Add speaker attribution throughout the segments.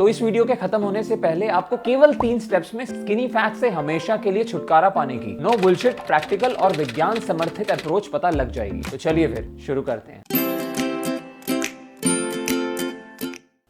Speaker 1: तो इस वीडियो के खत्म होने से पहले आपको केवल 3 स्टेप्स में स्किनी फैट से हमेशा के लिए छुटकारा पाने की नो बुलशिट प्रैक्टिकल और विज्ञान समर्थित अप्रोच पता लग जाएगी। तो चलिए फिर शुरू करते हैं।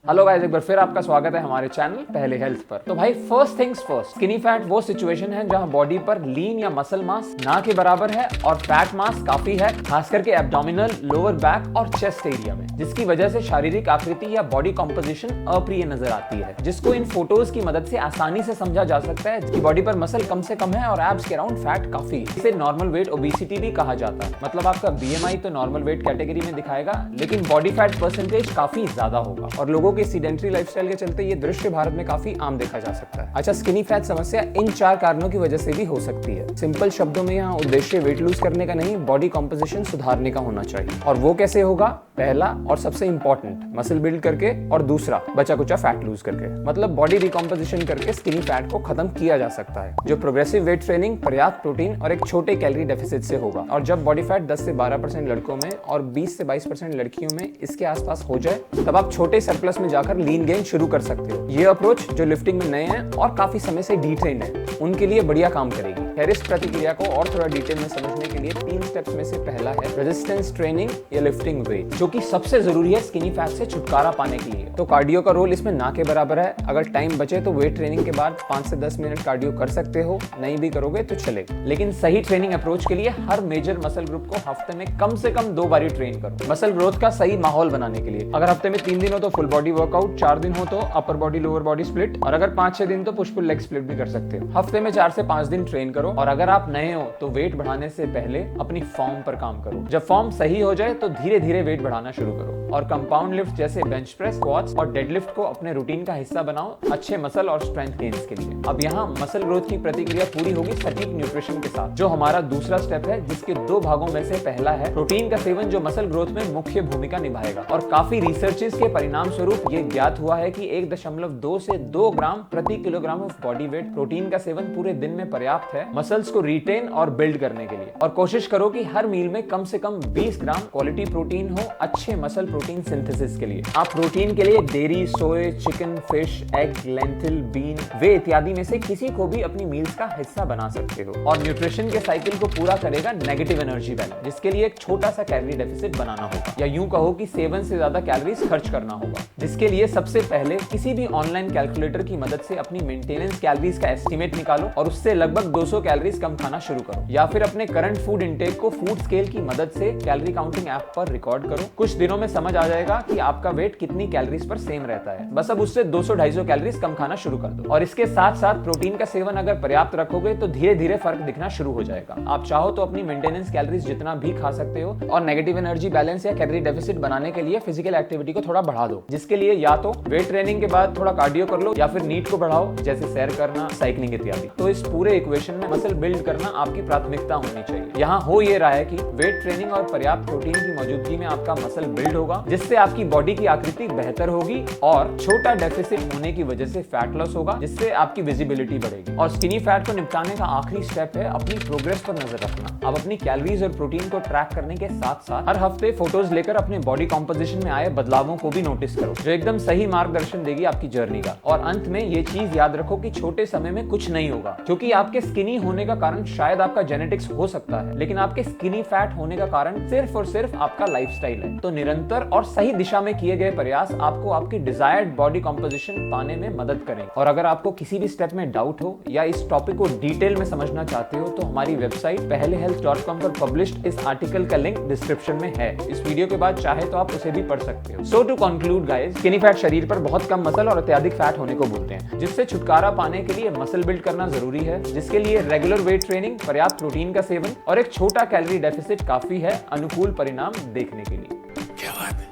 Speaker 1: हेलो गाइस, एक बार फिर आपका स्वागत है हमारे चैनल पहले हेल्थ पर। तो भाई first things first, skinny fat वो सिचुएशन है जहां बॉडी पर लीन या मसल मास ना के बराबर है और फैट मास काफी है, खास करके एब्डोमिनल, लोअर बैक और चेस्ट एरिया में, जिसकी वजह से शारीरिक आकृति या बॉडी कॉम्पोजिशन अप्रिय नजर आती है, जिसको इन फोटोज की मदद से आसानी से समझा जा सकता है कि बॉडी पर मसल कम से कम है और एब्स के अराउंड फैट काफी। इसे नॉर्मल वेट ओबेसिटी भी कहा जाता है। मतलब आपका बीएमआई तो नॉर्मल वेट कैटेगरी में दिखाएगा, लेकिन बॉडी फैट परसेंटेज काफी ज्यादा होगा और लोगों के सीडेंटरी लाइफस्टाइल के चलते ये दृश्य भारत में काफी आम देखा जा सकता है। अच्छा, स्किनी फैट समस्या इन 4 कारणों की वजह से भी हो सकती है। सिंपल शब्दों में यहाँ उद्देश्य वेट लूज करने का नहीं, बॉडी कॉम्पोजिशन सुधारने का होना चाहिए। और वो कैसे होगा? पहला और सबसे इंपॉर्टेंट, मसल बिल्ड करके, और दूसरा बचा कुचा फैट लूज करके। मतलब बॉडी रिकॉम्पोजिशन करके स्किनी फैट को खत्म किया जा सकता है, जो प्रोग्रेसिव वेट ट्रेनिंग, पर्याप्त प्रोटीन और एक छोटे कैलोरी डेफिसिट से होगा। और जब बॉडी फैट 10 से 12% लड़कों में और 20 से 22% लड़कियों में इसके आसपास हो जाए, तब आप छोटे सरप्लस में जाकर लीन गेन शुरू कर सकते हो। ये अप्रोच जो लिफ्टिंग में नए हैं और काफी समय से डिट्रेन्ड है, उनके लिए बढ़िया काम करेगी। खैर, इस प्रतिक्रिया को और थोड़ा डिटेल में समझने के लिए 3 स्टेप्स में से पहला है रेजिस्टेंस ट्रेनिंग या लिफ्टिंग वेट, जो कि सबसे जरूरी है स्किनी फैट से छुटकारा पाने के लिए। तो कार्डियो का रोल इसमें ना के बराबर है। अगर टाइम बचे तो वेट ट्रेनिंग के बाद 5 से 10 मिनट कार्डियो कर सकते हो, नहीं भी करोगे तो चलेगा। लेकिन सही ट्रेनिंग अप्रोच के लिए हर मेजर मसल ग्रुप को हफ्ते में कम से कम 2 बार ट्रेन करो, मसल ग्रोथ का सही माहौल बनाने के लिए। अगर हफ्ते में 3 दिन हो तो फुल बॉडी वर्कआउट, 4 दिन हो तो upper body lower body split, और अगर 5-6 दिन तो पुश पुल लेग स्प्लिट भी कर सकते हो। हफ्ते में 4 से 5 दिन ट्रेन करो। और अगर आप नए हो तो वेट बढ़ाने से पहले अपनी फॉर्म पर काम करो। जब फॉर्म सही हो जाए तो धीरे धीरे वेट बढ़ाना शुरू करो और कंपाउंड लिफ्ट जैसे बेंच प्रेस, स्क्वाट्स और डेडलिफ्ट को अपने रूटीन का हिस्सा बनाओ, अच्छे मसल और स्ट्रेंथ गेन्स के लिए। अब यहाँ मसल ग्रोथ की प्रतिक्रिया पूरी होगी सटीक न्यूट्रिशन के साथ, जो हमारा दूसरा स्टेप है, जिसके 2 भागों में से पहला है प्रोटीन का सेवन, जो मसल ग्रोथ में मुख्य भूमिका निभाएगा। और काफी रिसर्चेस के परिणाम स्वरूप ये ज्ञात हुआ है कि 1.2 से 2 ग्राम प्रति kilogram of body weight protein का सेवन पूरे दिन में पर्याप्त है मसल्स को रिटेन और बिल्ड करने के लिए। और कोशिश करो कि हर मील में कम से कम 20 ग्राम क्वालिटी प्रोटीन हो, अच्छे मसल प्रोटीन सिंथेसिस के लिए। आप प्रोटीन के लिए dairy, soya, chicken, fish, egg, lentil, bean, whey इत्यादि में से किसी को भी अपनी मील्स का हिस्सा बना सकते हो। और न्यूट्रिशन के साइकिल को पूरा करेगा नेगेटिव एनर्जी बैलेंस, जिसके लिए एक छोटा सा कैलोरी डेफिसिट बनाना होगा, या यूं कहो कि 7 से ज्यादा कैलोरीज खर्च करना होगा। जिसके लिए सबसे पहले किसी भी ऑनलाइन कैलकुलेटर की मदद से अपनी मेंटेनेंस कैलोरीज का एस्टीमेट निकालो और उससे लगभग 200 कैलोरीज कम खाना शुरू करो, या फिर अपने करंट फूड इंटेक को फूड स्केल की मदद से कैलोरी काउंटिंग ऐप पर रिकॉर्ड करो। कुछ दिनों में समझ आ जाएगा कि आपका वेट कितनी कैलोरीज पर सेम रहता है। बस अब उससे 200-250 कैलोरीज कम खाना शुरू कर दो। और इसके साथ साथ प्रोटीन का सेवन अगर पर्याप्त रखोगे तो धीरे धीरे फर्क दिखना शुरू हो जाएगा। आप चाहो तो अपनी मेंटेनेंस कैलोरीज जितना भी खा सकते हो और नेगेटिव एनर्जी बैलेंस या कैलोरी डेफिसिट बनाने के लिए फिजिकल एक्टिविटी को थोड़ा बढ़ा दो, जिसके लिए या तो वेट ट्रेनिंग के बाद थोड़ा कार्डियो कर लो, या फिर नीट को बढ़ाओ, जैसे सैर करना, साइकिलिंग इत्यादि। तो इस पूरे इक्वेशन में मसल बिल्ड करना आपकी प्राथमिकता होनी चाहिए। यहाँ हो ये रहा है कि वेट ट्रेनिंग और पर्याप्त प्रोटीन की मौजूदगी में आपका मसल बिल्ड होगा, जिससे आपकी बॉडी की आकृति बेहतर होगी, और छोटा डेफिसिट होने की वजह से फैट लॉस होगा, जिससे आपकी विजिबिलिटी बढ़ेगी। और स्किनी फैट को निपटाने का आखिरी स्टेप है अपनी प्रोग्रेस पर नजर रखना। अब अपनी कैलोरीज और प्रोटीन को ट्रैक करने के साथ साथ हर हफ्ते फोटोज लेकर अपने बॉडी कॉम्पोजिशन में आए बदलावों को भी नोटिस करो, जो एकदम सही मार्गदर्शन देगी आपकी जर्नी का। और अंत में ये चीज याद रखो कि छोटे समय में कुछ नहीं होगा, क्योंकि आपके स्किनी होने का कारण शायद आपका जेनेटिक्स हो सकता है, लेकिन आपके स्किनी फैट होने का कारण सिर्फ और सिर्फ आपका लाइफस्टाइल है। तो निरंतर और सही दिशा में किए गए प्रयास आपको आपकी डिजायर्ड बॉडी कॉम्पोजिशन पाने में मदद करें। और अगर आपको किसी भी स्टेप में डाउट हो या इस टॉपिक को डिटेल में समझना चाहते हो, तो हमारी वेबसाइट pehlehealth.com पर पब्लिश्ड इस आर्टिकल का लिंक डिस्क्रिप्शन में है। इस वीडियो के बाद चाहे तो आप उसे भी पढ़ सकते हो। So to conclude guys, skinny fat शरीर पर बहुत कम मसल और अत्यधिक फैट होने को बोलते हैं, जिससे छुटकारा पाने के लिए मसल बिल्ड करना जरूरी है, जिसके लिए रेगुलर वेट ट्रेनिंग, पर्याप्त प्रोटीन का सेवन और एक छोटा कैलोरी डेफिसिट काफी है अनुकूल परिणाम देखने के लिए। क्या बात है।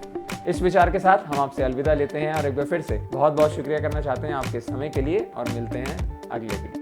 Speaker 1: इस विचार के साथ हम आपसे अलविदा लेते हैं और एक बार फिर से बहुत बहुत शुक्रिया करना चाहते हैं आपके समय के लिए, और मिलते हैं अगले वीडियो।